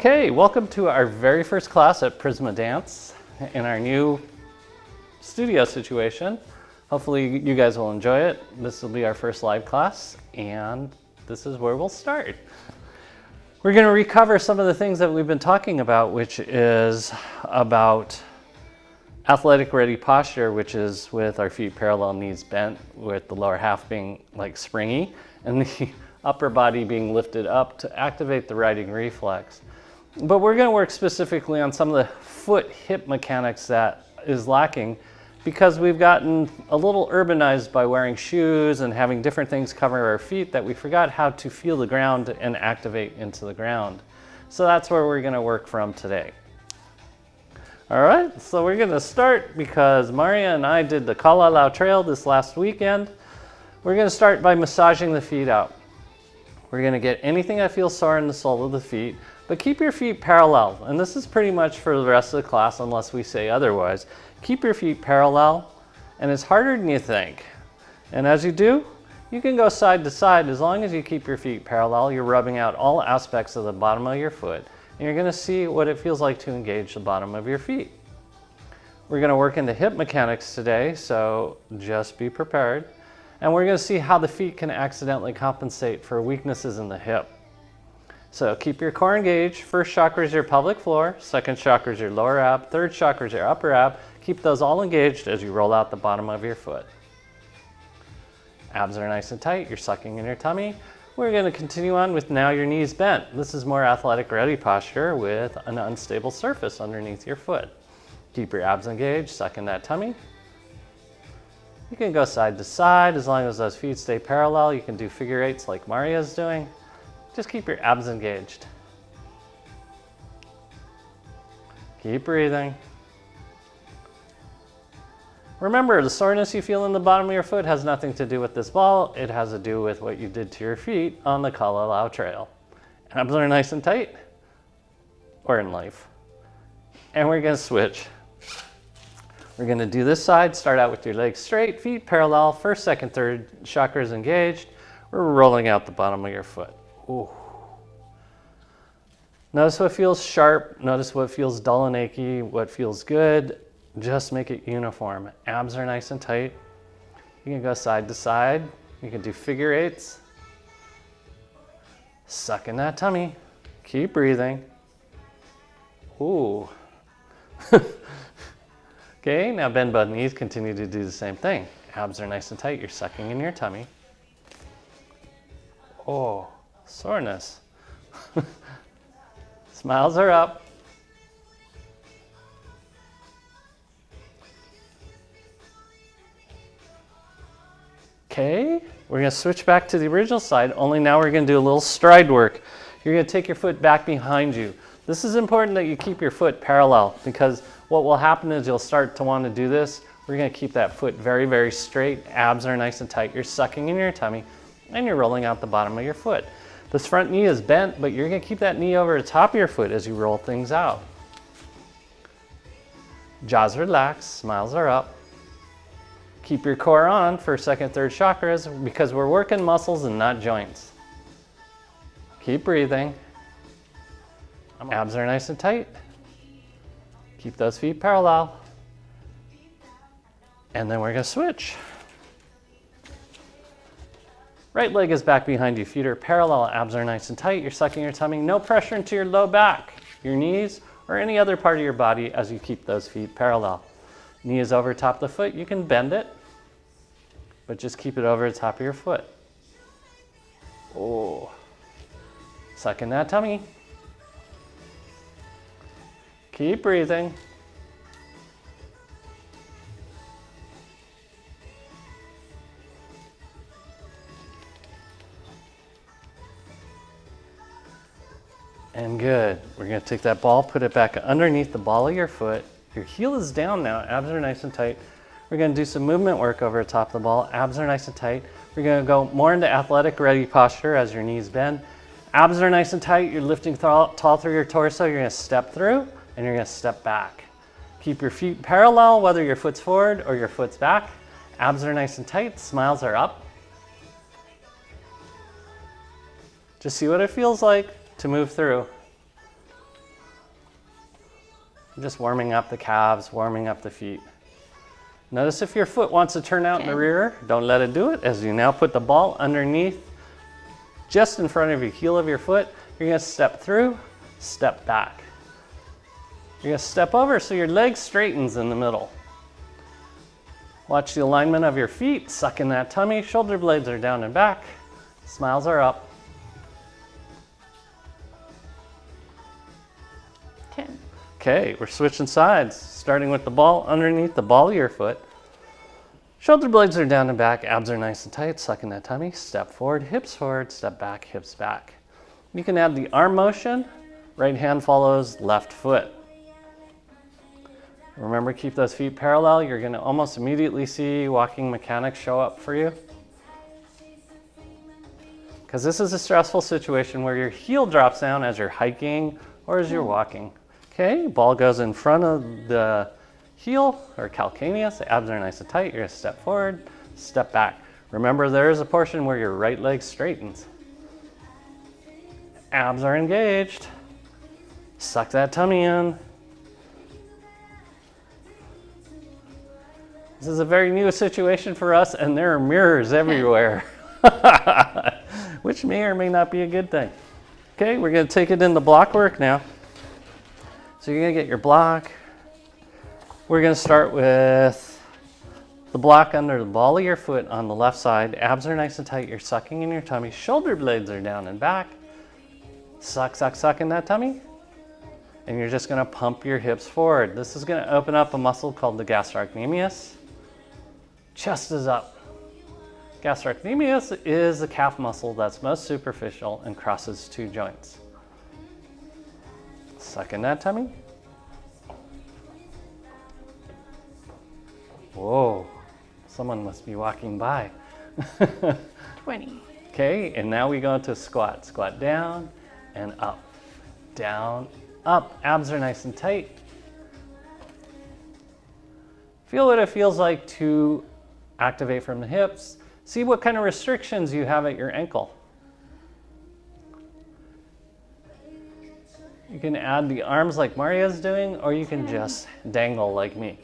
Okay, welcome to our very first class at Prisma Dance in our new studio situation. Hopefully you guys will enjoy it. This will be our first live class, and this is where we'll start. We're going to recover some of the things that we've been talking about, which is about athletic ready posture, which is with our feet parallel, knees bent, with the lower half being like springy and the upper body being lifted up to activate the riding reflex. But we're going to work specifically on some of the foot hip mechanics that is lacking because we've gotten a little urbanized by wearing shoes and having different things cover our feet that we forgot how to feel the ground and activate into the ground. So that's where we're going to work from today. All right, so we're going to start because Maria and I did the Kalalau Trail this last weekend. We're going to start by massaging the feet out. We're going to get anything that feels sore in the sole of the feet, but keep your feet parallel. And this is pretty much for the rest of the class unless we say otherwise. Keep your feet parallel, and it's harder than you think. And as you do, you can go side to side. As long as you keep your feet parallel, you're rubbing out all aspects of the bottom of your foot, and you're going to see what it feels like to engage the bottom of your feet. We're going to work into hip mechanics today, so just be prepared. And we're going to see how the feet can accidentally compensate for weaknesses in the hip. So keep your core engaged. First chakra is your pelvic floor. Second chakra is your lower ab. Third chakra is your upper ab. Keep those all engaged as you roll out the bottom of your foot. Abs are nice and tight. You're sucking in your tummy. We're going to continue on with now your knees bent. This is more athletic ready posture with an unstable surface underneath your foot. Keep your abs engaged. Suck in that tummy. You can go side to side as long as those feet stay parallel. You can do figure eights like Maria's doing. Just keep your abs engaged. Keep breathing. Remember, the soreness you feel in the bottom of your foot has nothing to do with this ball. It has to do with what you did to your feet on the Kalalau Trail. Abs are nice and tight, or in life. And we're going to switch. We're going to do this side. Start out with your legs straight, feet parallel. First, second, third chakras engaged. We're rolling out the bottom of your foot. Ooh. Notice what feels sharp. Notice what feels dull and achy, what feels good. Just make it uniform. Abs are nice and tight. You can go side to side. You can do figure eights. Suck in that tummy. Keep breathing. Ooh. Okay, now bend both knees. Continue to do the same thing. Abs are nice and tight. You're sucking in your tummy. Oh, soreness. Smiles are up. Okay, we're going to switch back to the original side, only now we're going to do a little stride work. You're going to take your foot back behind you. This is important that you keep your foot parallel because what will happen is you'll start to want to do this. We're going to keep that foot very, very straight. Abs are nice and tight. You're sucking in your tummy and you're rolling out the bottom of your foot. This front knee is bent, but you're going to keep that knee over the top of your foot as you roll things out. Jaws relax, smiles are up. Keep your core on for second, third chakras because we're working muscles and not joints. Keep breathing. Abs are nice and tight. Keep those feet parallel. And then we're going to switch. Right leg is back behind you. Feet are parallel. Abs are nice and tight. You're sucking your tummy. No pressure into your low back, your knees, or any other part of your body as you keep those feet parallel. Knee is over top of the foot. You can bend it, but just keep it over the top of your foot. Oh, suck in that tummy. Keep breathing. And good. We're going to take that ball, put it back underneath the ball of your foot. Your heel is down now. Abs are nice and tight. We're going to do some movement work over the top of the ball. Abs are nice and tight. We're going to go more into athletic ready posture as your knees bend. Abs are nice and tight. You're lifting tall through your torso. You're going to step through and you're going to step back. Keep your feet parallel, whether your foot's forward or your foot's back. Abs are nice and tight. Smiles are up. Just see what it feels like to move through. Just warming up the calves, warming up the feet. Notice if your foot wants to turn out in the rear, don't let it do it. As you now put the ball underneath, just in front of your heel of your foot, you're gonna step through, step back. You're gonna step over so your leg straightens in the middle. Watch the alignment of your feet, suck in that tummy, shoulder blades are down and back, smiles are up. 10. Okay, we're switching sides, starting with the ball underneath the ball of your foot. Shoulder blades are down and back, abs are nice and tight, suck in that tummy, step forward, step back, hips back. You can add the arm motion, right hand follows left foot. Remember, keep those feet parallel. You're gonna almost immediately see walking mechanics show up for you. Because this is a stressful situation where your heel drops down as you're hiking or as you're walking. Okay, ball goes in front of the heel or calcaneus, the abs are nice and tight, you're gonna step forward, step back. Remember, there is a portion where your right leg straightens. Abs are engaged. Suck that tummy in. This is a very new situation for us, and there are mirrors everywhere, which may or may not be a good thing. Okay, we're gonna take it into block work now. So you're gonna get your block. We're gonna start with the block under the ball of your foot on the left side. Abs are nice and tight, you're sucking in your tummy. Shoulder blades are down and back. Suck, suck, suck in that tummy. And you're just gonna pump your hips forward. This is gonna open up a muscle called the gastrocnemius. Chest is up. Gastrocnemius is the calf muscle that's most superficial and crosses two joints. Suck in that tummy. Whoa, someone must be walking by. 20. Okay, and now we go into squat. Squat down and up, down, up. Abs are nice and tight. Feel what it feels like to activate from the hips. See what kind of restrictions you have at your ankle. You can add the arms like Mario's doing, or you can just dangle like me.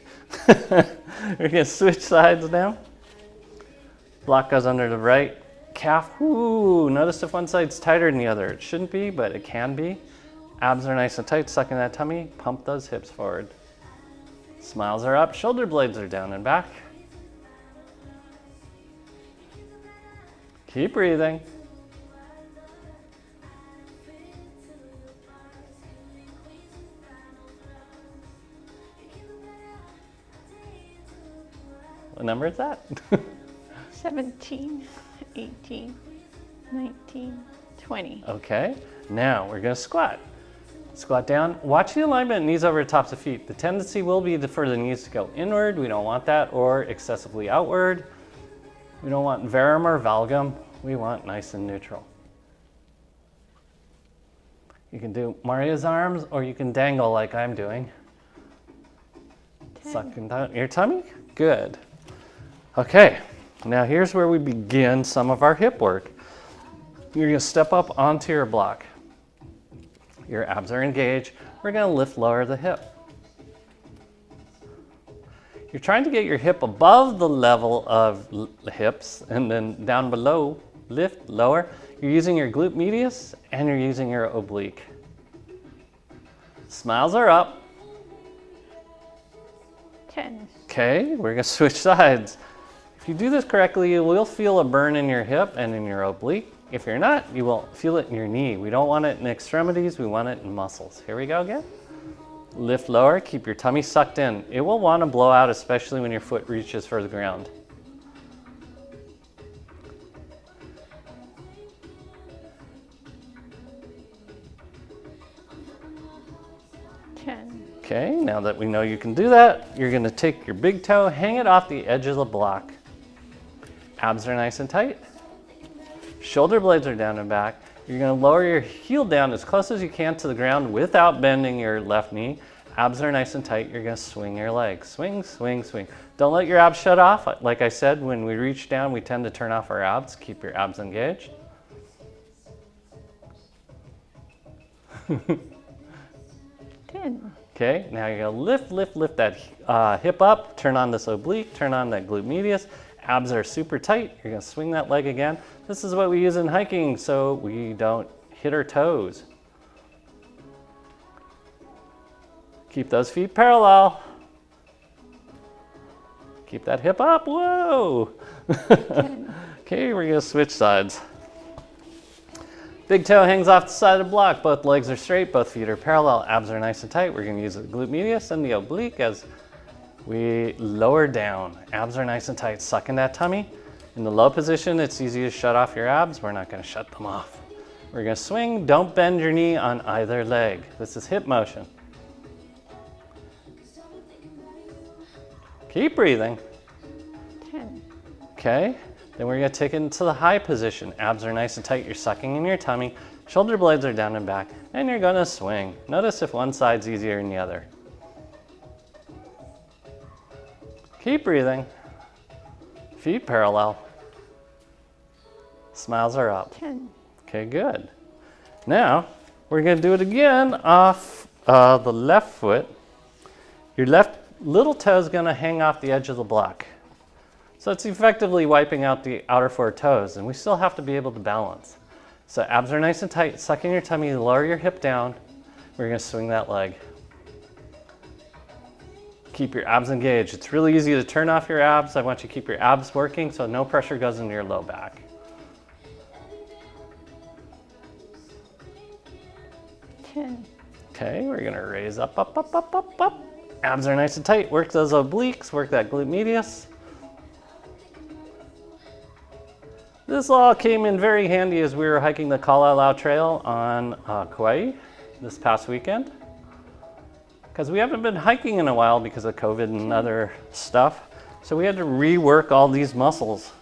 We're gonna switch sides now. Block goes under the right calf. Ooh, notice if one side's tighter than the other. It shouldn't be, but it can be. Abs are nice and tight, suck in that tummy, pump those hips forward. Smiles are up, shoulder blades are down and back. Keep breathing. What number is that? 17, 18, 19, 20. Okay, now we're gonna squat. Squat down, watch the alignment, knees over the tops of feet. The tendency will be for the knees to go inward, we don't want that, or excessively outward. We don't want varum or valgum, we want nice and neutral. You can do Maria's arms, or you can dangle like I'm doing. 10. Sucking down your tummy, good. Okay, now here's where we begin some of our hip work. You're gonna step up onto your block. Your abs are engaged. We're gonna lift lower the hip. You're trying to get your hip above the level of the hips and then down below, lift, lower. You're using your glute medius and you're using your oblique. Smiles are up. 10. Okay, we're gonna switch sides. If you do this correctly, you will feel a burn in your hip and in your oblique. If you're not, you will feel it in your knee. We don't want it in extremities, we want it in muscles. Here we go again. Lift lower, keep your tummy sucked in. It will want to blow out, especially when your foot reaches for the ground. Okay, now that we know you can do that, you're gonna take your big toe, hang it off the edge of the block. Abs are nice and tight. Shoulder blades are down and back. You're gonna lower your heel down as close as you can to the ground without bending your left knee. Abs are nice and tight. You're gonna swing your legs. Swing, swing, swing. Don't let your abs shut off. Like I said, when we reach down, we tend to turn off our abs. Keep your abs engaged. 10. Okay, now you're gonna lift that hip up, turn on this oblique, turn on that glute medius. Abs are super tight. You're gonna swing that leg again. This is what we use in hiking so we don't hit our toes. Keep those feet parallel. Keep that hip up, whoa. Okay, we're gonna switch sides. Big toe hangs off the side of the block. Both legs are straight, both feet are parallel, abs are nice and tight. We're gonna use the glute medius and the oblique as we lower down. Abs are nice and tight, suck in that tummy. In the low position, it's easy to shut off your abs. We're not gonna shut them off. We're gonna swing, don't bend your knee on either leg. This is hip motion. Keep breathing. 10, Okay, then we're gonna take it into the high position. Abs are nice and tight, you're sucking in your tummy, shoulder blades are down and back, and you're gonna swing. Notice if one side's easier than the other. Keep breathing. Feet parallel. Smiles are up. 10, Okay, good. Now, we're gonna do it again off the left foot. Your left little toe is gonna hang off the edge of the block. So it's effectively wiping out the outer four toes, and we still have to be able to balance. So abs are nice and tight, suck in your tummy, lower your hip down. We're gonna swing that leg. Keep your abs engaged. It's really easy to turn off your abs. I want you to keep your abs working so no pressure goes into your low back. 10, Okay, we're gonna raise up, up, up, up, up, up. Abs are nice and tight. Work those obliques, work that glute medius. This all came in very handy as we were hiking the Kalalau Trail on Kauai this past weekend. Because we haven't been hiking in a while because of COVID and other stuff. So we had to rework all these muscles.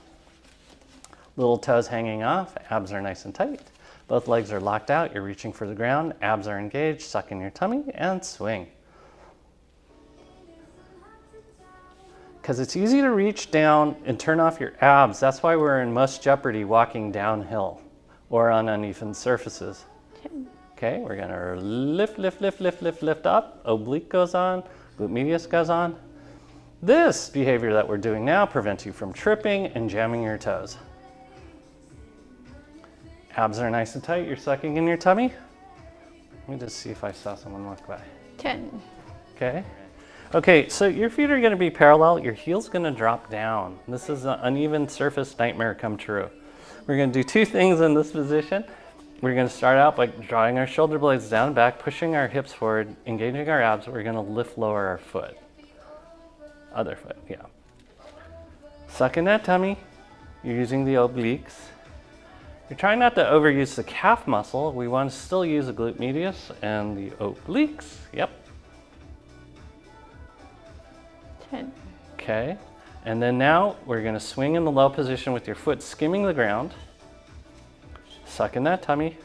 Little toes hanging off, abs are nice and tight. Both legs are locked out, you're reaching for the ground, abs are engaged, suck in your tummy and swing. Because it's easy to reach down and turn off your abs. That's why we're in most jeopardy walking downhill or on uneven surfaces. 10, Okay, we're gonna lift, lift, lift, lift, lift, lift up. Oblique goes on, glute medius goes on. This behavior that we're doing now prevents you from tripping and jamming your toes. Abs are nice and tight, you're sucking in your tummy. Let me just see if I saw someone walk by. 10, Okay. Okay, so your feet are gonna be parallel, your heel's gonna drop down. This is an uneven surface nightmare come true. We're gonna do two things in this position. We're gonna start out by drawing our shoulder blades down and back, pushing our hips forward, engaging our abs. We're gonna lift lower our foot. Other foot, yeah. Suck in that tummy. You're using the obliques. You're trying not to overuse the calf muscle. We want to still use the glute medius and the obliques. Yep. 10, Okay. And then now we're going to swing in the low position with your foot skimming the ground. Suck in that tummy.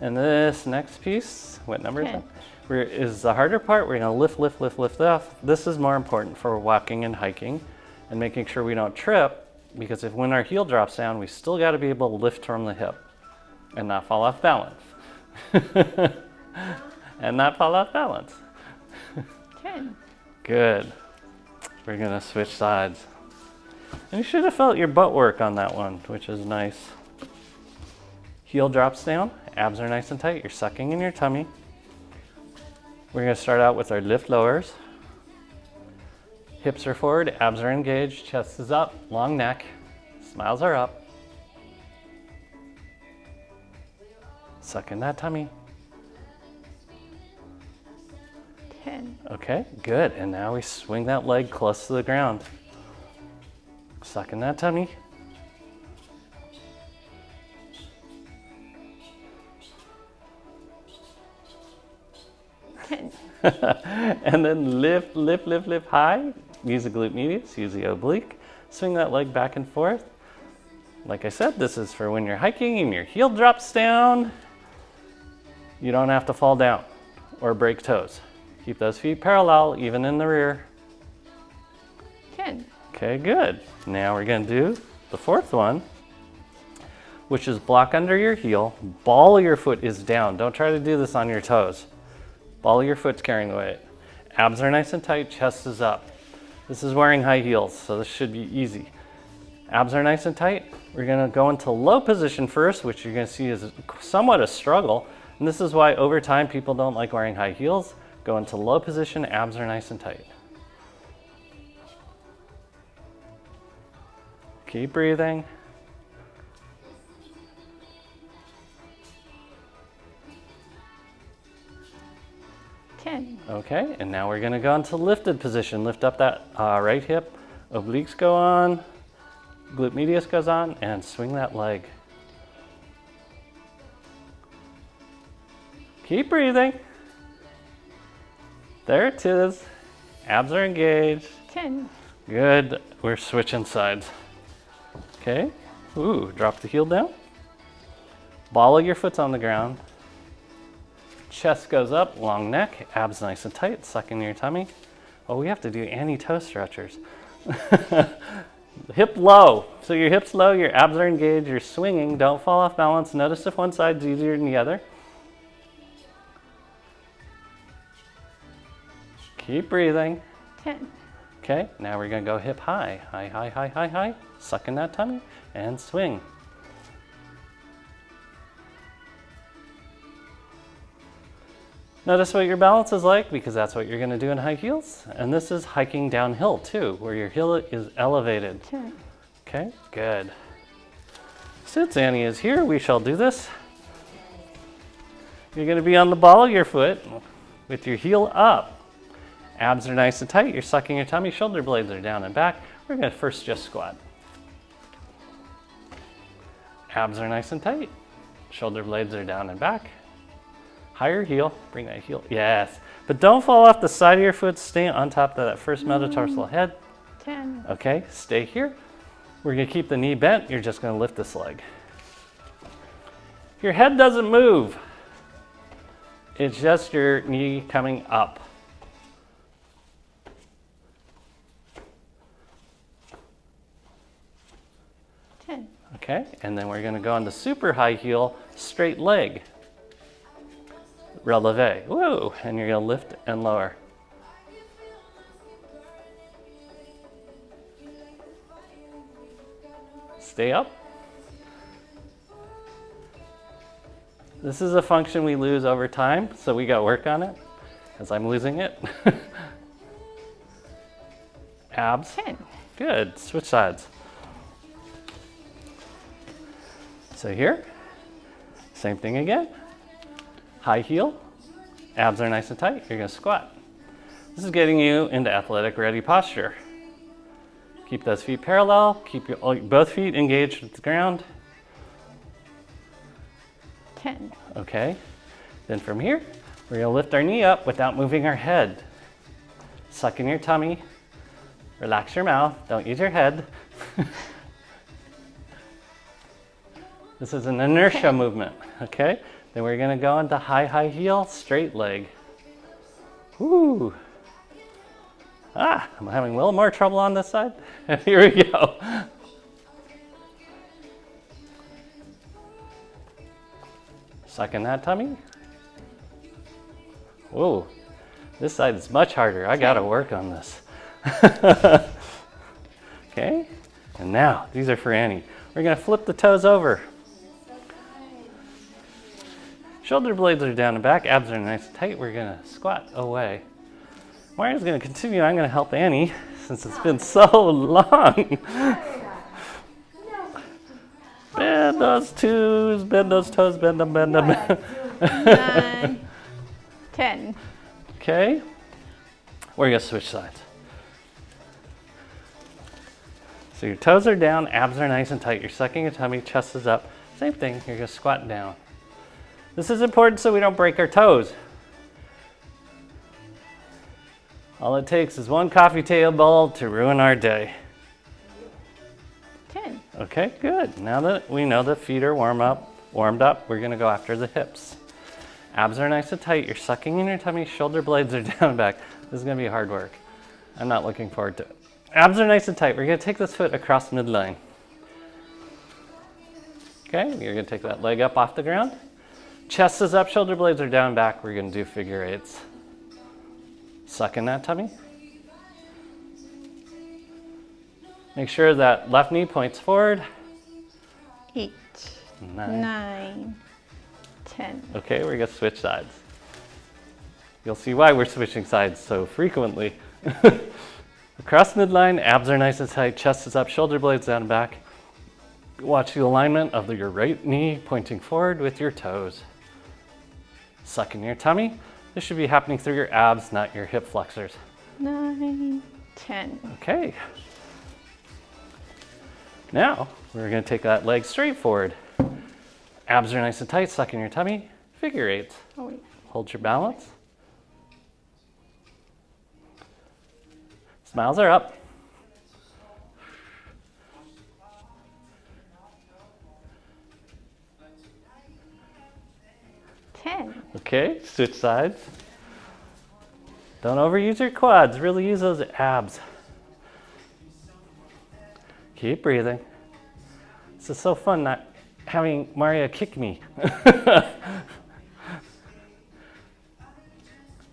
And this next piece, what number is that? Is the harder part. We're going to lift, lift, lift, lift off. This is more important for walking and hiking and making sure we don't trip, because if when our heel drops down, we still got to be able to lift from the hip and not fall off balance. And not fall off balance. 10, Good. We're going to switch sides. And you should have felt your butt work on that one, which is nice. Heel drops down, abs are nice and tight, you're sucking in your tummy. We're going to start out with our lift lowers. Hips are forward, abs are engaged, chest is up, long neck, smiles are up. Suck in that tummy. 10, Okay, good. And now we swing that leg close to the ground. Suck in that tummy. And then lift, lift, lift, lift high. Use the glute medius, use the oblique. Swing that leg back and forth. Like I said, this is for when you're hiking and your heel drops down. You don't have to fall down or break toes. Keep those feet parallel, even in the rear. 10, Okay, good. Now we're gonna do the fourth one, which is block under your heel. Ball of your foot is down. Don't try to do this on your toes. Ball of your foot's carrying the weight. Abs are nice and tight, chest is up. This is wearing high heels, so this should be easy. Abs are nice and tight. We're gonna go into low position first, which you're gonna see is somewhat a struggle. And this is why over time people don't like wearing high heels. Go into low position, abs are nice and tight. Keep breathing. Okay, and now we're gonna go into lifted position. Lift up that right hip, obliques go on, glute medius goes on, and swing that leg. Keep breathing. There it is. Abs are engaged. 10. Good, we're switching sides. Okay, ooh, drop the heel down. Ball of your foot's on the ground. Chest goes up, long neck, abs nice and tight, suck in your tummy. Oh, we have to do anti-toe stretchers. Hip low, so your hip's low, your abs are engaged, you're swinging, don't fall off balance. Notice if one side's easier than the other. Keep breathing. 10. Okay, now we're gonna go hip high. High, high, high, high, high. Suck in that tummy and swing. Notice what your balance is like, because that's what you're gonna do in high heels. And this is hiking downhill too, where your heel is elevated. 10. Okay, good. Since Annie is here, we shall do this. You're gonna be on the ball of your foot with your heel up. Abs are nice and tight, you're sucking your tummy, shoulder blades are down and back. We're gonna first just squat. Abs are nice and tight, shoulder blades are down and back. Higher heel, bring that heel, yes. But don't fall off the side of your foot, stay on top of that first metatarsal head. 10. Okay, stay here. We're gonna keep the knee bent, you're just gonna lift this leg. Your head doesn't move. It's just your knee coming up. Okay, and then we're gonna go into super high heel, straight leg. Releve, woo, and you're gonna lift and lower. Stay up. This is a function we lose over time, so we gotta work on it, as I'm losing it. Abs, 10. Good, switch sides. So here, same thing again. High heel, abs are nice and tight, you're gonna squat. This is getting you into athletic ready posture. Keep those feet parallel, keep both feet engaged with the ground. 10. Okay, then from here, we're gonna lift our knee up without moving our head. Suck in your tummy, relax your mouth, don't use your head. This is an inertia movement, okay? Then we're gonna go into high, high heel, straight leg. Woo! I'm having a little more trouble on this side. Here we go. Suck in that tummy. Whoa, this side is much harder. I gotta work on this. Okay, and now, these are for Annie. We're gonna flip the toes over. Shoulder blades are down and back, abs are nice and tight. We're gonna squat away. Maria's gonna continue. I'm gonna help Annie since it's been so long. Bend those toes, bend those toes, bend them, bend them. 9. 10. Okay, we're gonna switch sides. So your toes are down, abs are nice and tight. You're sucking your tummy, chest is up. Same thing, you're gonna squat down. This is important so we don't break our toes. All it takes is one coffee table to ruin our day. 10. Okay, good. Now that we know the feet are warmed up, we're gonna go after the hips. Abs are nice and tight. You're sucking in your tummy, shoulder blades are down and back. This is gonna be hard work. I'm not looking forward to it. Abs are nice and tight. We're gonna take this foot across midline. Okay, you're gonna take that leg up off the ground. Chest is up, shoulder blades are down, back. We're gonna do figure eights. Suck in that tummy. Make sure that left knee points forward. 8, 9. 9, 10. Okay, we're gonna switch sides. You'll see why we're switching sides so frequently. Across midline, abs are nice and tight, chest is up, shoulder blades down and back. Watch the alignment of your right knee pointing forward with your toes. Suck in your tummy. This should be happening through your abs, not your hip flexors. 9, 10. Okay. Now, we're gonna take that leg straight forward. Abs are nice and tight, suck in your tummy. Figure eights. Oh, wait. Hold your balance. Smiles are up. Okay, switch sides. Don't overuse your quads, really use those abs. Keep breathing. This is so fun not having Maria kick me.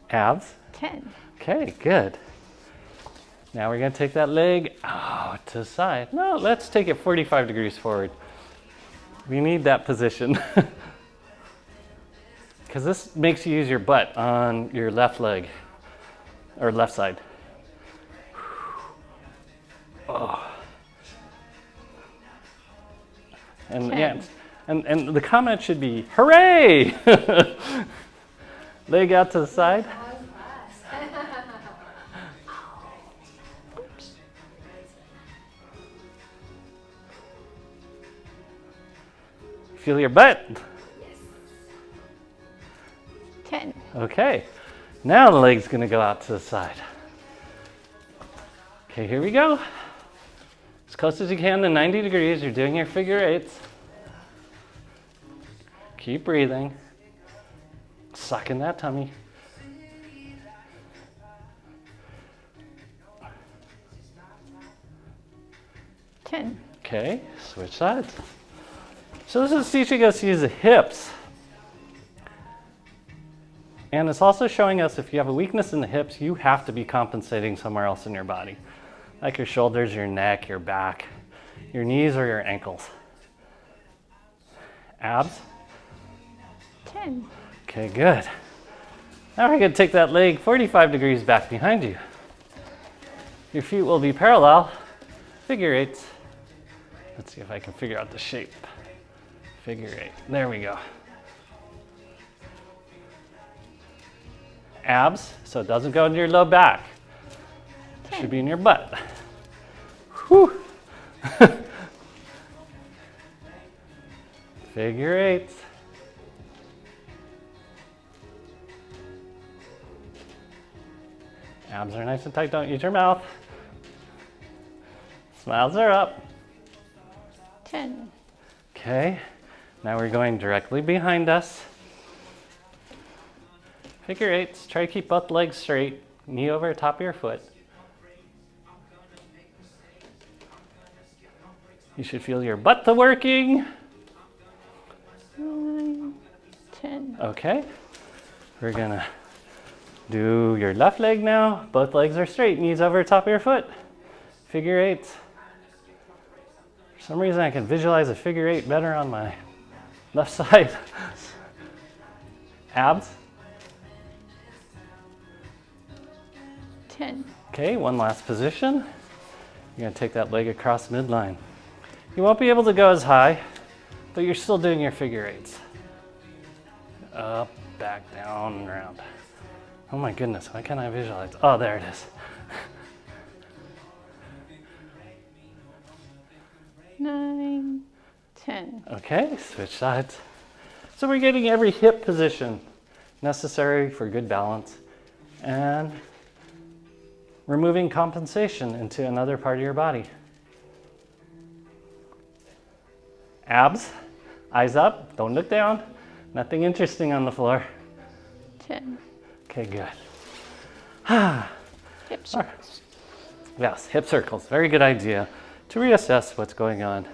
Abs. 10. Okay, good. Now we're gonna take that leg out to the side. No, let's take it 45 degrees forward. We need that position. Because this makes you use your butt on your left leg, or left side. Oh. And 10. yeah, and the comment should be, hooray! Leg out to the side. Feel your butt. 10. Okay, now the leg's gonna go out to the side. Okay, here we go. As close as you can to 90 degrees, you're doing your figure eights. Keep breathing. Suck in that tummy. Ten. Okay, switch sides. So this is teaching us to use the hips. And it's also showing us if you have a weakness in the hips, you have to be compensating somewhere else in your body. Like your shoulders, your neck, your back, your knees, or your ankles. Abs. 10. Okay, good. Now we're going to take that leg 45 degrees back behind you. Your feet will be parallel. Figure eights. Let's see if I can figure out the shape. Figure eight. There we go. Abs, so it doesn't go into your low back. It should be in your butt. Whew. Figure eights. Abs are nice and tight, don't use your mouth. Smiles are up. 10. Okay, now we're going directly behind us. Figure eights, try to keep both legs straight, knee over top of your foot. You should feel your butt working. 9, 10. Okay, we're gonna do your left leg now. Both legs are straight, knees over top of your foot. Figure eights. For some reason I can visualize a figure eight better on my left side. Abs. 10. Okay, one last position. You're gonna take that leg across midline. You won't be able to go as high, but you're still doing your figure eights. Up, back, down, and around. Oh my goodness, why can't I visualize? Oh, there it is. 9, 10. Okay, switch sides. So we're getting every hip position necessary for good balance and removing compensation into another part of your body. Abs, eyes up, don't look down. Nothing interesting on the floor. 10. Okay, good. Hip circles. Yes, hip circles, very good idea to reassess what's going on.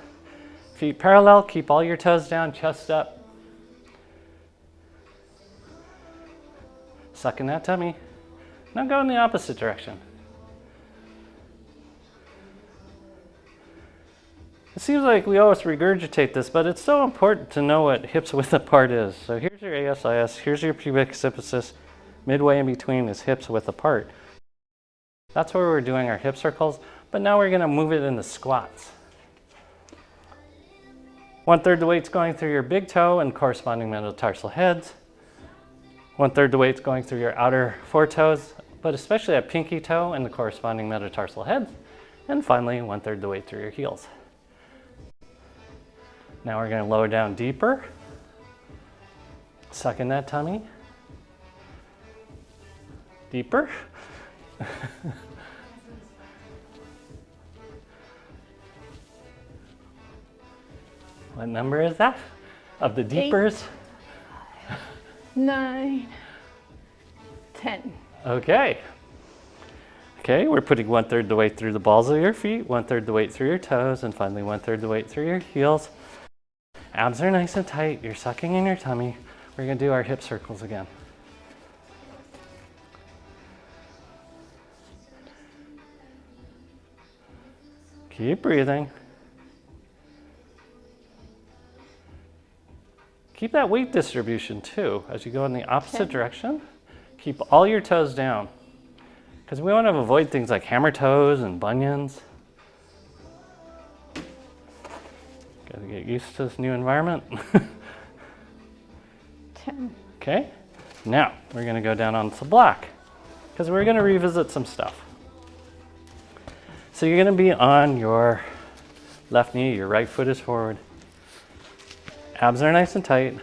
Feet parallel, keep all your toes down, chest up. Suck in that tummy. Now go in the opposite direction. It seems like we always regurgitate this, but it's so important to know what hips width apart is. So here's your ASIS, here's your pubic symphysis. Midway in between is hips width apart. That's where we're doing our hip circles, but now we're gonna move it into squats. 1/3 the weight's going through your big toe and corresponding metatarsal heads. 1/3 the weight's going through your outer foretoes, but especially that pinky toe and the corresponding metatarsal heads. And finally, 1/3 the weight through your heels. Now we're gonna lower down deeper. Suck in that tummy. Deeper. What number is that? Of the deepers? 8, 9, 10. Okay. Okay, we're putting 1/3 the weight through the balls of your feet, 1/3 the weight through your toes, and finally 1/3 the weight through your heels. Abs are nice and tight. You're sucking in your tummy. We're gonna do our hip circles again. Keep breathing. Keep that weight distribution too. As you go in the opposite direction, keep all your toes down. Because we want to avoid things like hammer toes and bunions. Got to get used to this new environment. 10. Okay, now we're going to go down onto the block because we're going to revisit some stuff. So you're going to be on your left knee, your right foot is forward. Abs are nice and tight.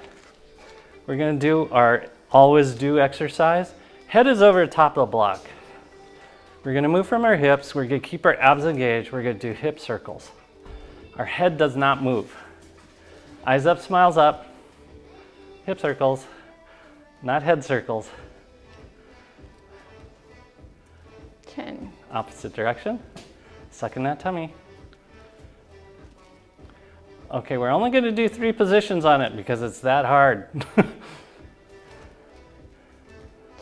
We're going to do our always do exercise. Head is over the top of the block. We're going to move from our hips. We're going to keep our abs engaged. We're going to do hip circles. Our head does not move. Eyes up, smiles up. Hip circles, not head circles. 10. Opposite direction. Suck in that tummy. Okay, we're only going to do 3 positions on it because it's that hard.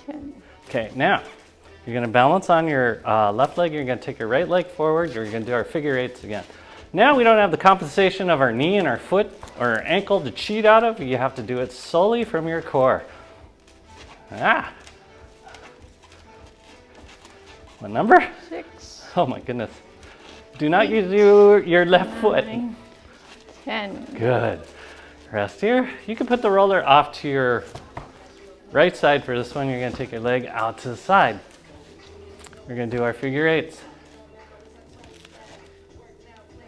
10. Okay, now you're going to balance on your left leg. You're going to take your right leg forward. You're going to do our figure eights again. Now we don't have the compensation of our knee and our foot or our ankle to cheat out of. You have to do it solely from your core. Ah. What number? 6. Oh my goodness. Do not use your left foot. 9, 10. Good. Rest here. You can put the roller off to your right side for this one. You're going to take your leg out to the side. We're going to do our figure eights.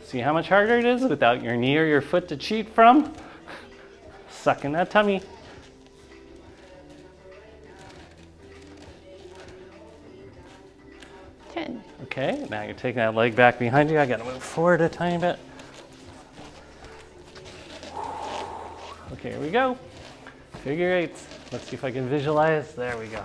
See how much harder it is without your knee or your foot to cheat from? Suck in that tummy. Okay, now you're taking that leg back behind you. I got to move forward a tiny bit. Okay, here we go. Figure eights. Let's see if I can visualize. There we go.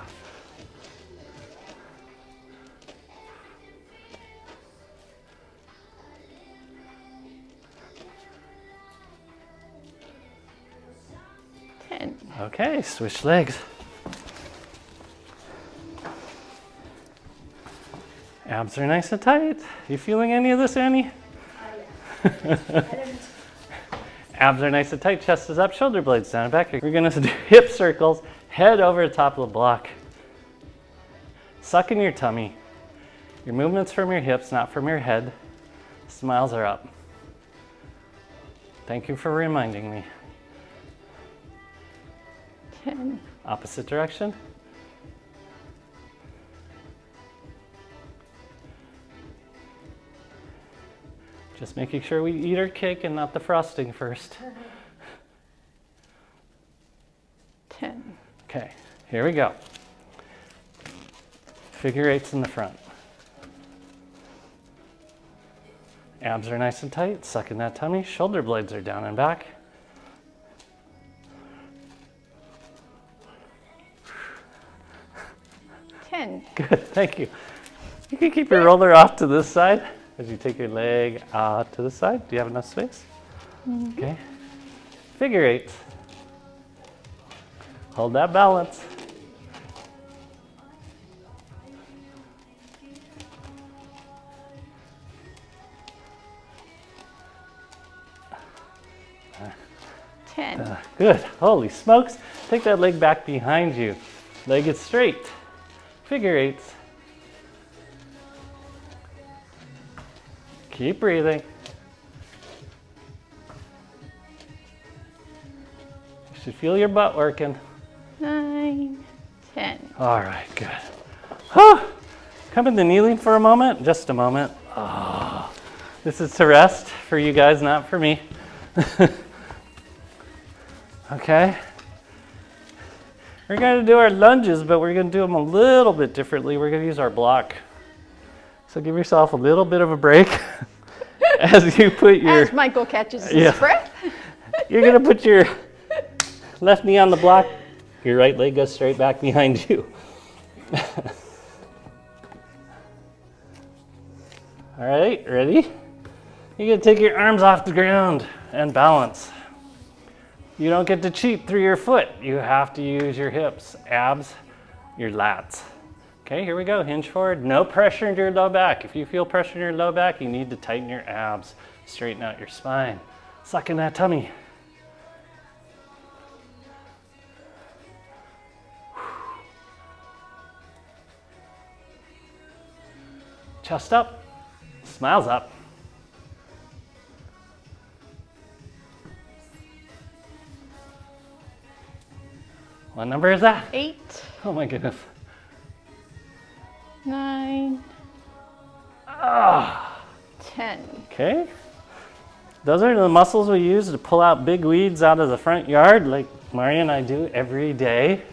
Okay, switch legs. Abs are nice and tight. You feeling any of this, Annie? Abs are nice and tight, chest is up, shoulder blades down and back. We're gonna do hip circles, head over the top of the block. Suck in your tummy. Your movement's from your hips, not from your head. Smiles are up. Thank you for reminding me. 10. Opposite direction. Just making sure we eat our cake and not the frosting first. 10. Okay, here we go. Figure eights in the front. Abs are nice and tight, suck in that tummy, shoulder blades are down and back. Good, thank you. You can keep your roller off to this side as you take your leg out to the side. Do you have enough space? Okay, figure eights. Hold that balance. Good. Holy smokes. Take that leg back behind you. Leg is straight. Figure eights. Keep breathing. You should feel your butt working. 9, 10. All right, good. Whew. Come into kneeling for a moment. Just a moment. Oh, this is to rest for you guys, not for me. Okay. We're going to do our lunges, but we're going to do them a little bit differently. We're going to use our block. So give yourself a little bit of a break as you put your... As Michael catches his breath. You're going to put your left knee on the block. Your right leg goes straight back behind you. All right, ready? You're going to take your arms off the ground and balance. You don't get to cheat through your foot. You have to use your hips, abs, your lats. Okay, here we go. Hinge forward. No pressure into your low back. If you feel pressure in your low back, you need to tighten your abs. Straighten out your spine. Suck in that tummy. Chest up. Smiles up. What number is that? 8. Oh my goodness. 9. Ah. 10. Okay. Those are the muscles we use to pull out big weeds out of the front yard, like Maria and I do every day.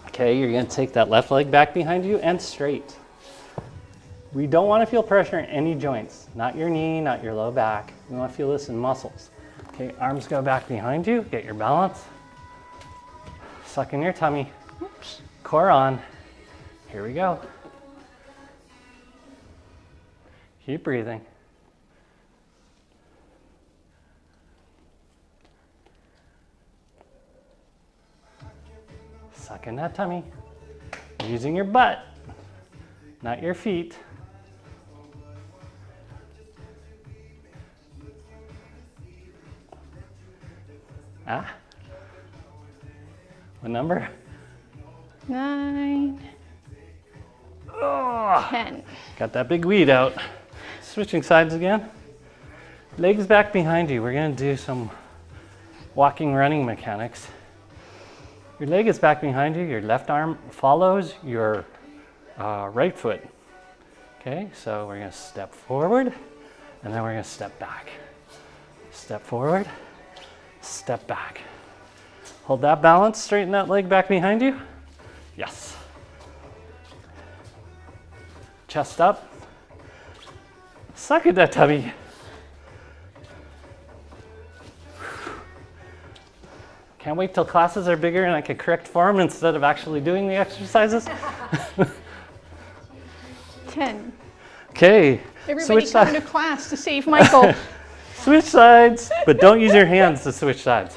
Okay, you're going to take that left leg back behind you and straight. We don't want to feel pressure in any joints, not your knee, not your low back. We want to feel this in muscles. Okay, arms go back behind you, get your balance. Suck in your tummy. Oops. Core on. Here we go. Keep breathing. Suck in that tummy. Using your butt, not your feet. Ah. What number? 9. Oh. 10. Got that big weed out. Switching sides again. Legs back behind you. We're going to do some walking, running mechanics. Your leg is back behind you. Your left arm follows your right foot. Okay, so we're going to step forward and then we're going to step back. Step forward. Step back. Hold that balance, straighten that leg back behind you. Yes. Chest up. Suck at that tummy. Can't wait till classes are bigger and I can correct form instead of actually doing the exercises. 10. Okay. Everybody come to class to save Michael. Switch sides, but don't use your hands to switch sides.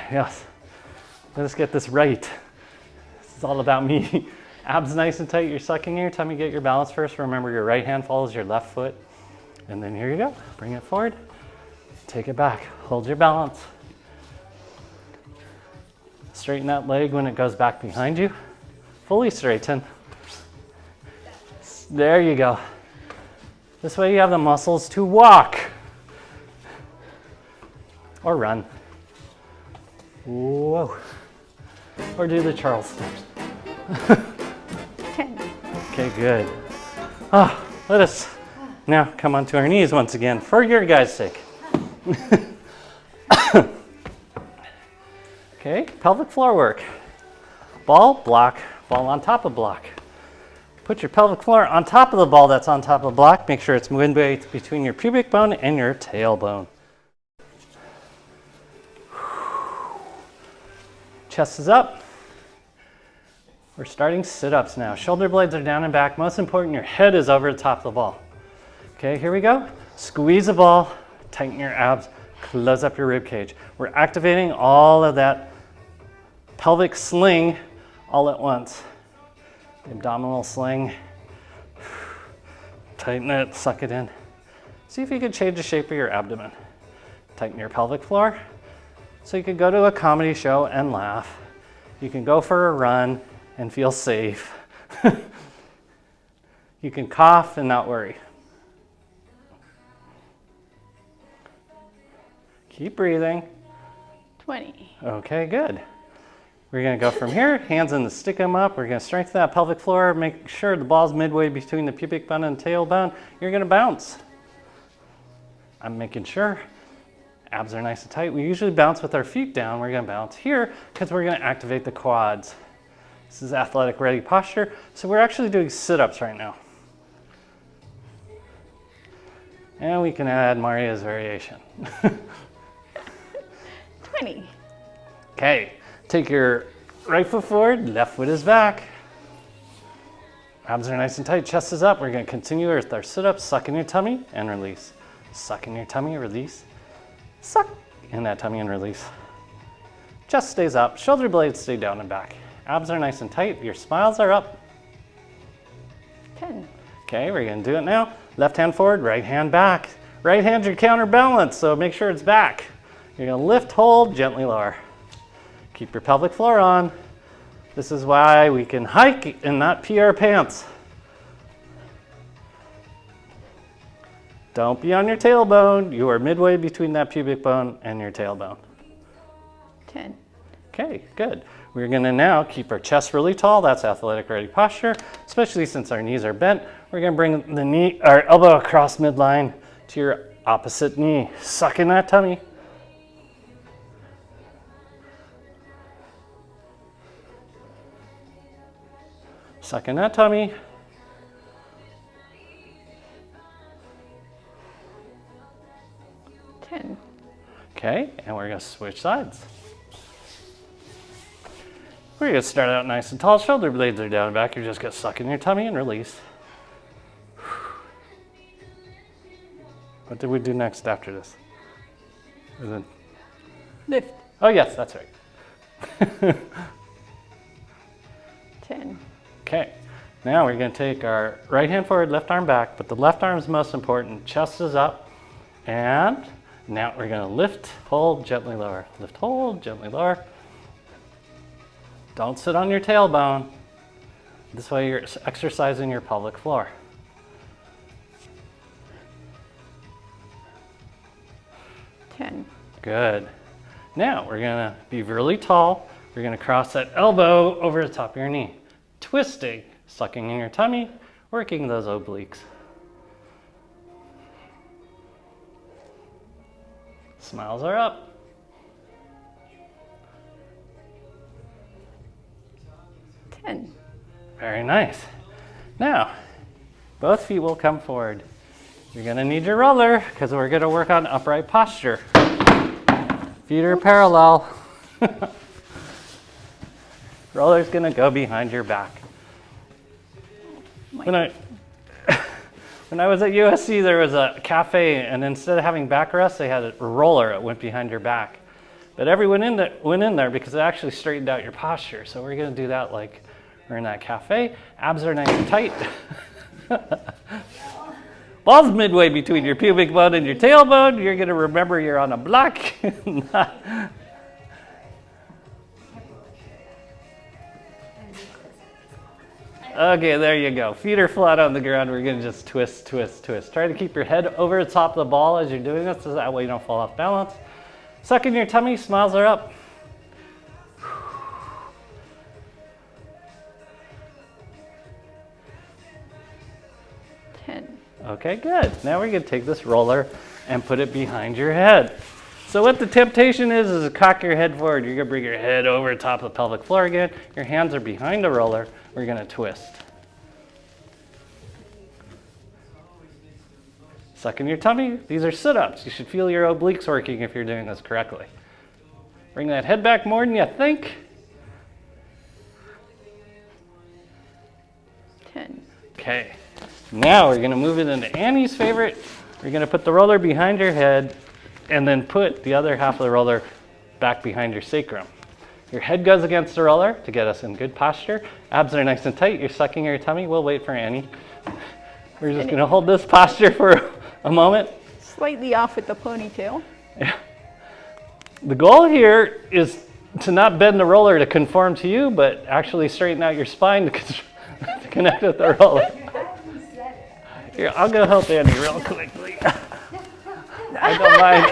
Yes. Let us get this right. This is all about me. Abs nice and tight. You're sucking in your tummy. Get your balance first. Remember, your right hand follows your left foot. And then here you go. Bring it forward. Take it back. Hold your balance. Straighten that leg when it goes back behind you. Fully straighten. There you go. This way you have the muscles to walk or run. Whoa. Or do the Charleston. 10. Okay, good. Let us now come onto our knees once again for your guys' sake. Okay, pelvic floor work. Ball, block, ball on top of block. Put your pelvic floor on top of the ball that's on top of the block. Make sure it's midway between your pubic bone and your tailbone. Chest is up. We're starting sit-ups now. Shoulder blades are down and back. Most important, your head is over the top of the ball. Okay, here we go. Squeeze the ball, tighten your abs, close up your rib cage. We're activating all of that pelvic sling all at once. The abdominal sling. Tighten it, suck it in. See if you can change the shape of your abdomen. Tighten your pelvic floor. So you can go to a comedy show and laugh. You can go for a run and feel safe. You can cough and not worry. Keep breathing. 20. Okay, good. We're gonna go from here, hands in the stick 'em up. We're gonna strengthen that pelvic floor, make sure the ball's midway between the pubic bone and tailbone. You're gonna bounce. I'm making sure. Abs are nice and tight. We usually bounce with our feet down. We're gonna bounce here because we're gonna activate the quads. This is athletic ready posture. So we're actually doing sit-ups right now. And we can add Maria's variation. 20. Okay, take your right foot forward, left foot is back. Abs are nice and tight, chest is up. We're gonna continue with our sit-ups, suck in your tummy and release. Suck in your tummy, release. Suck in that tummy and release. Chest stays up, shoulder blades stay down and back. Abs are nice and tight, your smiles are up. 10. Okay, we're gonna do it now. Left hand forward, right hand back. Right hand's your counterbalance, so make sure it's back. You're gonna lift, hold, gently lower. Keep your pelvic floor on. This is why we can hike and not pee our pants. Don't be on your tailbone. You are midway between that pubic bone and your tailbone. 10. Okay, good. We're gonna now keep our chest really tall. That's athletic ready posture, especially since our knees are bent. We're gonna bring our elbow across midline to your opposite knee. Suck in that tummy. Suck in that tummy. Okay, and we're gonna switch sides. We're gonna start out nice and tall, shoulder blades are down and back. You're just gonna suck in your tummy and release. What did we do next after this? Lift. Oh yes, that's right. 10. Okay, now we're gonna take our right hand forward, left arm back, but the left arm is most important. Chest is up, and now we're gonna lift, hold, gently lower. Lift, hold, gently lower. Don't sit on your tailbone. This way you're exercising your pelvic floor. Good. Now we're gonna be really tall. We're gonna cross that elbow over the top of your knee. Twisting, sucking in your tummy, working those obliques. Smiles are up. Very nice. Now, both feet will come forward. You're gonna need your roller because we're gonna work on upright posture. Feet are parallel. Roller's gonna go behind your back. When I was at USC, there was a cafe, and instead of having backrests, they had a roller that went behind your back. But everyone went in there because it actually straightened out your posture. So we're gonna do that like we're in that cafe. Abs are nice and tight. Ball's midway between your pubic bone and your tailbone. You're gonna remember you're on a block. Okay, there you go. Feet are flat on the ground. We're gonna just twist, twist, twist. Try to keep your head over the top of the ball as you're doing this, so that way you don't fall off balance. Suck in your tummy, smiles are up. Okay, good. Now we're gonna take this roller and put it behind your head. So what the temptation is to cock your head forward. You're gonna bring your head over the top of the pelvic floor again. Your hands are behind the roller. We're gonna twist. Suck in your tummy. These are sit-ups. You should feel your obliques working if you're doing this correctly. Bring that head back more than you think. 10. Okay. Now we're gonna move it into Annie's favorite. You're going to put the roller behind your head and then put the other half of the roller back behind your sacrum. Your head goes against the roller to get us in good posture. Abs are nice and tight. You're sucking your tummy. We'll wait for Annie. We're just going to hold this posture for a moment. Slightly off with the ponytail. Yeah. The goal here is to not bend the roller to conform to you, but actually straighten out your spine to connect with the roller. Here, I'll go help Annie real quickly. I don't mind.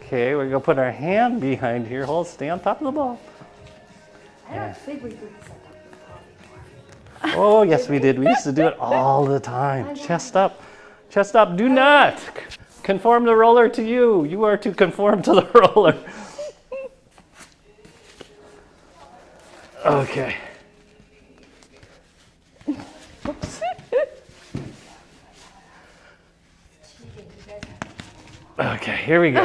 Okay, we're going to put our hand behind here. Stay on top of the ball. I don't think we did this on top of the ball. Oh, yes, we did. We used to do it all the time. Chest up. Chest up. Do not conform the roller to you. You are to conform to the roller. Okay. Oops. Okay, here we go.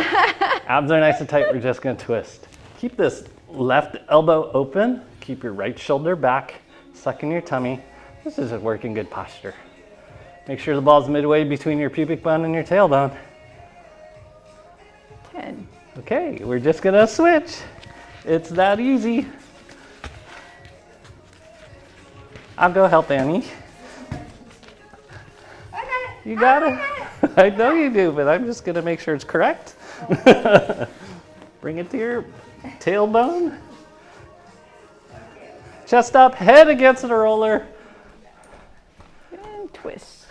Abs are nice and tight. We're just going to twist. Keep this left elbow open. Keep your right shoulder back. Suck in your tummy. This is a working good posture. Make sure the ball's midway between your pubic bone and your tailbone. 10. Okay, we're just going to switch. It's that easy. I'll go help Annie. You got it. I know you do, but I'm just going to make sure it's correct. Bring it to your tailbone. Chest up, head against the roller. And twist.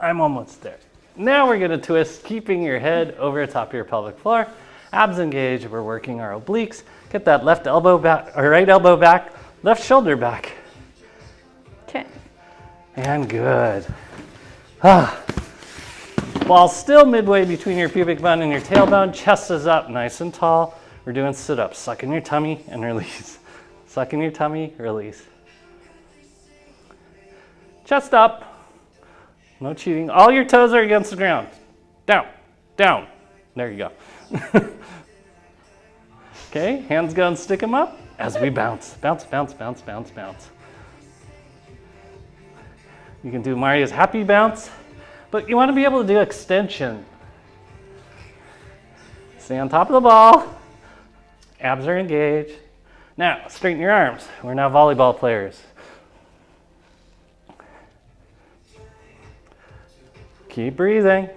I'm almost there. Now we're going to twist, keeping your head over the top of your pelvic floor. Abs engaged. We're working our obliques. Get that left elbow back, or right elbow back, left shoulder back. 10. And good. Ball still midway between your pubic bone and your tailbone. Chest is up, nice and tall. We're doing sit-ups. Suck in your tummy and release. Suck in your tummy, release. Chest up. No cheating. All your toes are against the ground. Down, down. There you go. Okay, hands go and stick them up as we bounce. Bounce, bounce, bounce, bounce, bounce. You can do Maria's happy bounce, but you want to be able to do extension. Stay on top of the ball. Abs are engaged. Now, straighten your arms. We're now volleyball players. Keep breathing.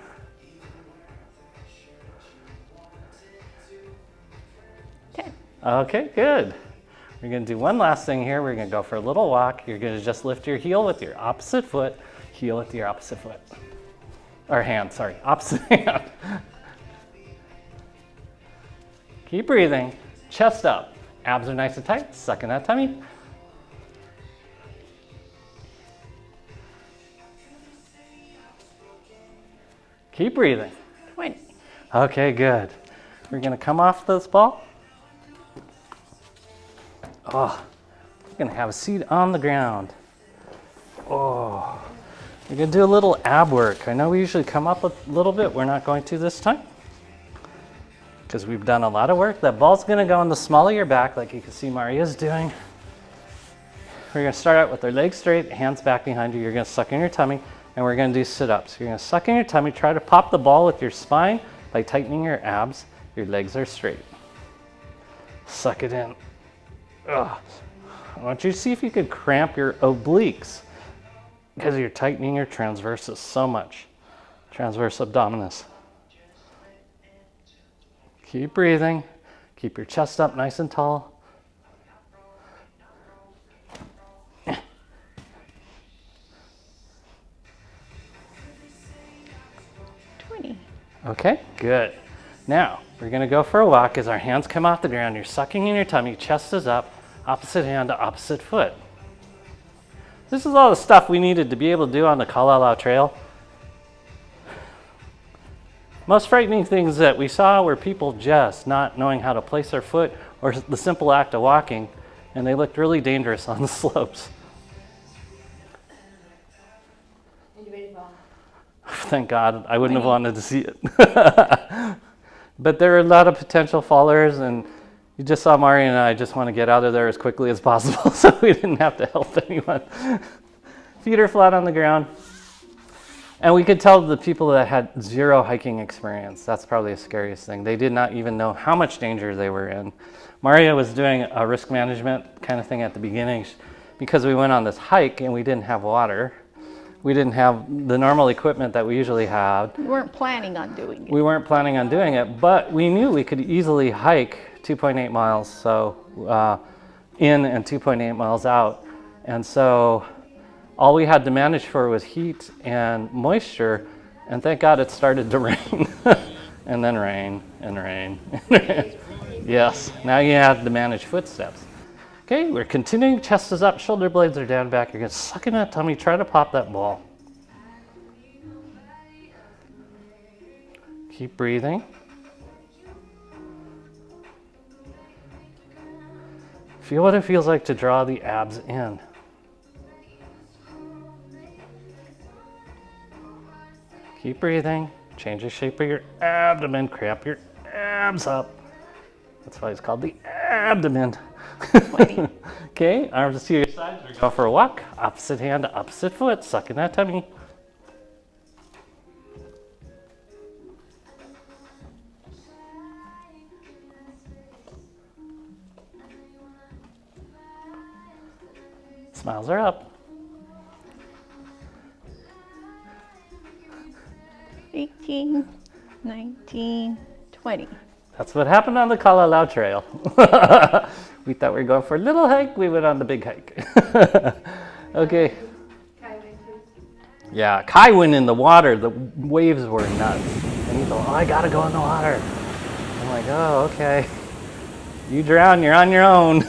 Okay, good. We're going to do one last thing here. We're going to go for a little walk. You're going to just lift your heel with your opposite foot, heel with your opposite foot. Or hand, sorry, opposite hand. Keep breathing. Chest up. Abs are nice and tight. Suck in that tummy. Keep breathing. 20. Okay, good. We're going to come off this ball. Oh, we're going to have a seat on the ground. Oh, we're going to do a little ab work. I know we usually come up a little bit. We're not going to this time because we've done a lot of work. That ball's going to go in the small of your back like you can see Maria's doing. We're going to start out with our legs straight, hands back behind you. You're going to suck in your tummy, and we're going to do sit-ups. You're going to suck in your tummy. Try to pop the ball with your spine by tightening your abs. Your legs are straight. Suck it in. Ugh. I want you to see if you could cramp your obliques because you're tightening your transversus so much. Transverse abdominis. Keep breathing. Keep your chest up nice and tall. 20. Okay, good. Now, we're going to go for a walk as our hands come off the ground. You're sucking in your tummy, chest is up, opposite hand to opposite foot. This is all the stuff we needed to be able to do on the Kalalau Trail. Most frightening things that we saw were people just not knowing how to place their foot or the simple act of walking, and they looked really dangerous on the slopes. Thank God, I wouldn't have wanted to see it. But there are a lot of potential fallers, and You just saw Mari and I just want to get out of there as quickly as possible so we didn't have to help anyone. Feet are flat on the ground. And we could tell the people that had zero hiking experience, that's probably the scariest thing. They did not even know how much danger they were in. Maria was doing a risk management kind of thing at the beginning because we went on this hike and we didn't have water. We didn't have the normal equipment that we usually have. We weren't planning on doing it. We weren't planning on doing it, but we knew we could easily hike 2.8 miles, so in and 2.8 miles out. And so all we had to manage for was heat and moisture, and thank God it started to rain. And then rain, and rain, and rain. Yes, now you have to manage footsteps. Okay, we're continuing, chest is up, shoulder blades are down, back. You're gonna suck in that tummy, try to pop that ball. Keep breathing. Feel what it feels like to draw the abs in. Keep breathing. Change the shape of your abdomen. Cramp your abs up. That's why it's called the abdomen. Okay, arms to your sides. We're going for a walk. Opposite hand to opposite foot. Suck in that tummy. Smiles are up. 18, 19, 20. That's what happened on the Kalalau Trail. We thought we were going for a little hike. We went on the big hike. Okay. Yeah, Kai went in the water. The waves were nuts. And he thought, oh, I got to go in the water. I'm like, oh, okay. You drown, you're on your own.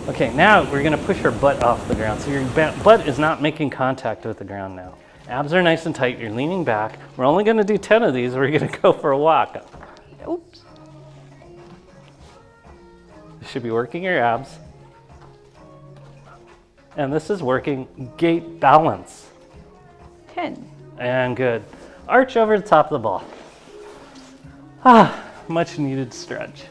Okay, now we're going to push your butt off the ground. So your butt is not making contact with the ground now. Abs are nice and tight. You're leaning back. We're only going to do 10 of these. We're going to go for a walk. Oops. You should be working your abs. And this is working gait balance. 10. And good. Arch over the top of the ball. Ah, much needed stretch.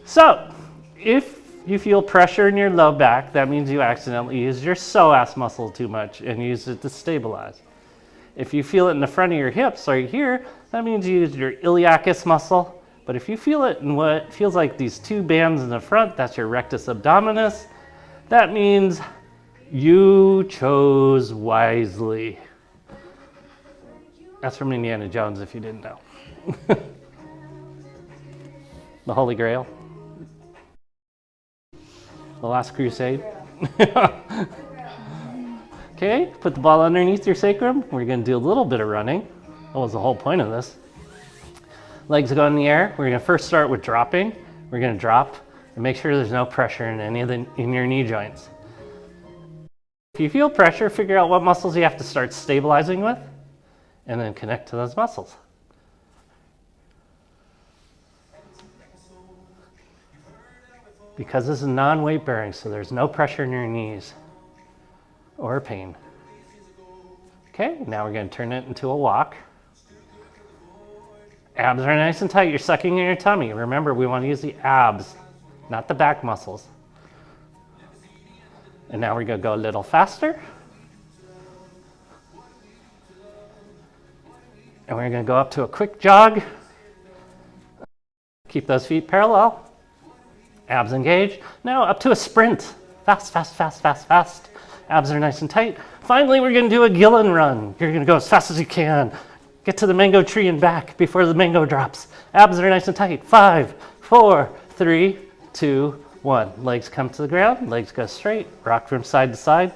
So, if you feel pressure in your low back, that means you accidentally used your psoas muscle too much and used it to stabilize. If you feel it in the front of your hips right here, that means you used your iliacus muscle. But if you feel it in what feels like these two bands in the front, that's your rectus abdominis. That means you chose wisely. That's from Indiana Jones, if you didn't know. The Holy Grail. The Last Crusade. Okay, put the ball underneath your sacrum. We're going to do a little bit of running. That was the whole point of this. Legs go in the air. We're going to first start with dropping. We're going to drop and make sure there's no pressure in any of in your knee joints. If you feel pressure, figure out what muscles you have to start stabilizing with, and then connect to those muscles. Because this is non-weight bearing, so there's no pressure in your knees or pain. Okay, now we're going to turn it into a walk. Abs are nice and tight. You're sucking in your tummy. Remember, we want to use the abs, not the back muscles. And now we're going to go a little faster. And we're going to go up to a quick jog. Keep those feet parallel. Abs engaged. Now up to a sprint. Fast, fast, fast, fast, fast. Abs are nice and tight. Finally, we're going to do a Gillen run. You're going to go as fast as you can. Get to the mango tree and back before the mango drops. Abs are nice and tight. 5, 4, 3, 2, 1. Legs come to the ground. Legs go straight. Rock from side to side.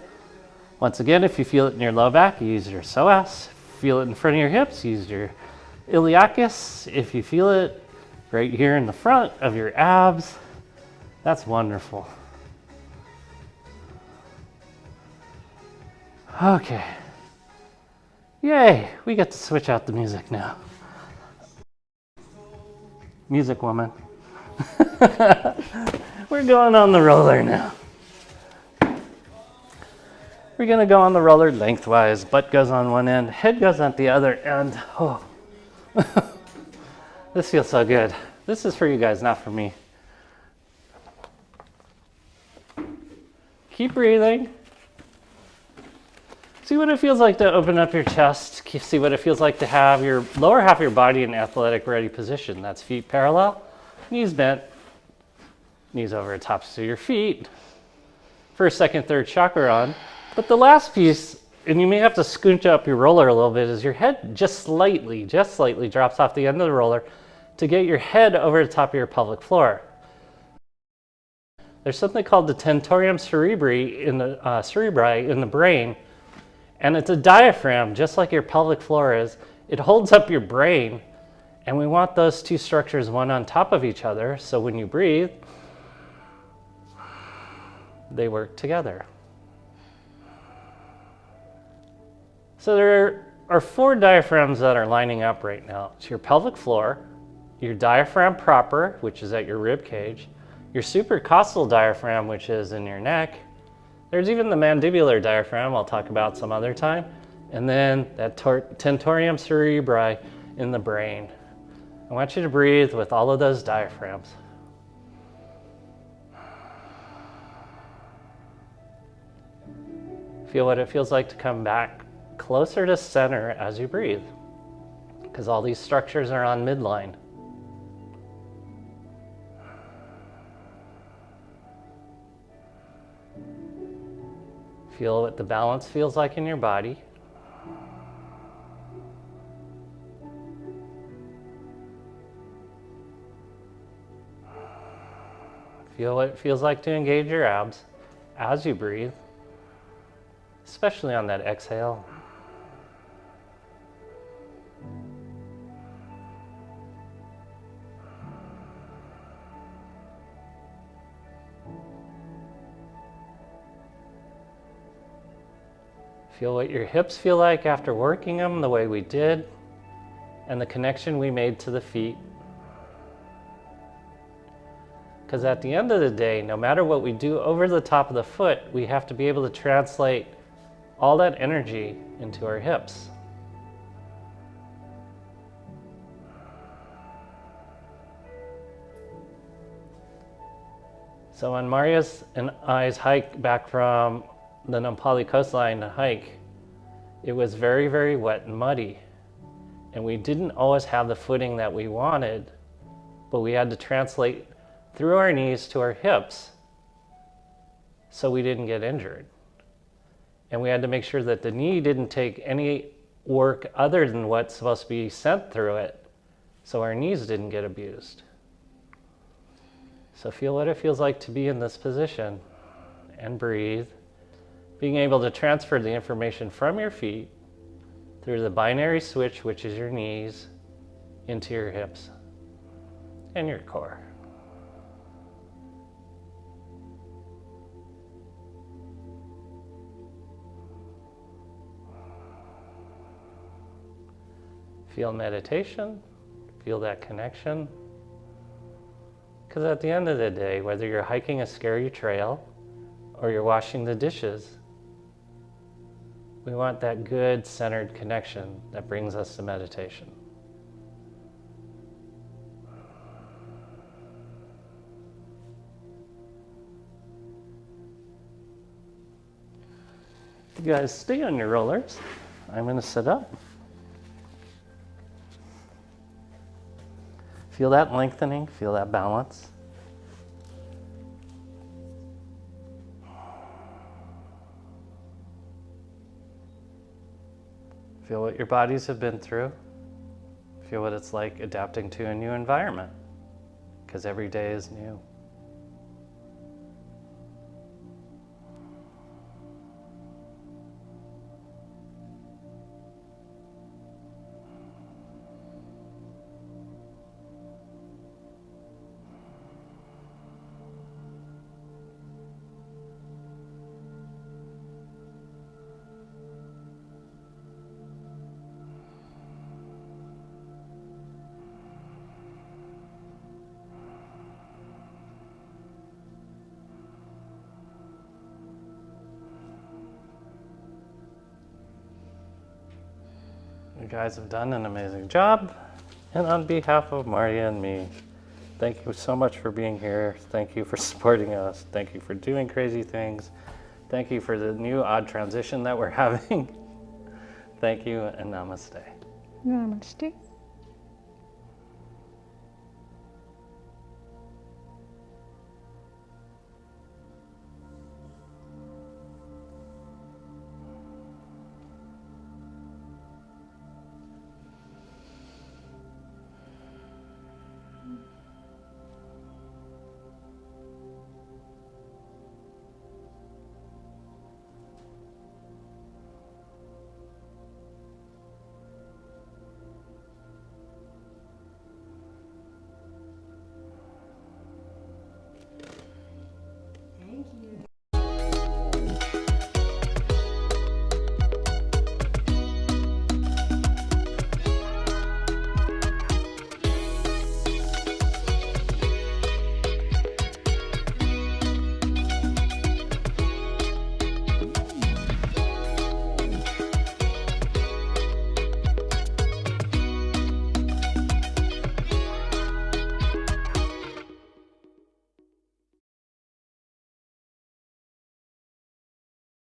Once again, if you feel it in your low back, you use your psoas. Feel it in front of your hips, use your iliacus. If you feel it right here in the front of your abs, that's wonderful. Okay. Yay, we get to switch out the music now. Music woman. We're going on the roller now. We're going to go on the roller lengthwise. Butt goes on one end, head goes on the other end. Oh, this feels so good. This is for you guys, not for me. Keep breathing. See what it feels like to open up your chest. See what it feels like to have your lower half of your body in athletic ready position. That's feet parallel, knees bent, knees over the tops of your feet. First, second, third chakra on. But the last piece, and you may have to scooch up your roller a little bit, is your head just slightly drops off the end of the roller to get your head over the top of your pelvic floor. There's something called the tentorium cerebri in the brain, and it's a diaphragm, just like your pelvic floor is. It holds up your brain, and we want those two structures one on top of each other, so when you breathe, they work together. So there are 4 diaphragms that are lining up right now. It's your pelvic floor, your diaphragm proper, which is at your rib cage, your supracostal diaphragm, which is in your neck. There's even the mandibular diaphragm, I'll talk about some other time. And then that tentorium cerebri in the brain. I want you to breathe with all of those diaphragms. Feel what it feels like to come back closer to center as you breathe, because all these structures are on midline. Feel what the balance feels like in your body. Feel what it feels like to engage your abs as you breathe, especially on that exhale. Feel what your hips feel like after working them the way we did, and the connection we made to the feet. Because at the end of the day, no matter what we do over the top of the foot, we have to be able to translate all that energy into our hips. So on Maria's and I's hike back from the Nampali coastline to hike, it was very, very wet and muddy. And we didn't always have the footing that we wanted, but we had to translate through our knees to our hips so we didn't get injured. And we had to make sure that the knee didn't take any work other than what's supposed to be sent through it, so our knees didn't get abused. So feel what it feels like to be in this position and breathe, being able to transfer the information from your feet through the binary switch, which is your knees, into your hips and your core. Feel meditation, feel that connection. Because at the end of the day, whether you're hiking a scary trail or you're washing the dishes, we want that good centered connection that brings us to meditation. You guys stay on your rollers. I'm going to sit up. Feel that lengthening, feel that balance. Feel what your bodies have been through. Feel what it's like adapting to a new environment, because every day is new. You guys have done an amazing job, and on behalf of Maria and me, Thank you so much for being here. Thank you for supporting us. Thank you for doing crazy things. Thank you for the new odd transition that we're having. Thank you and namaste. Namaste.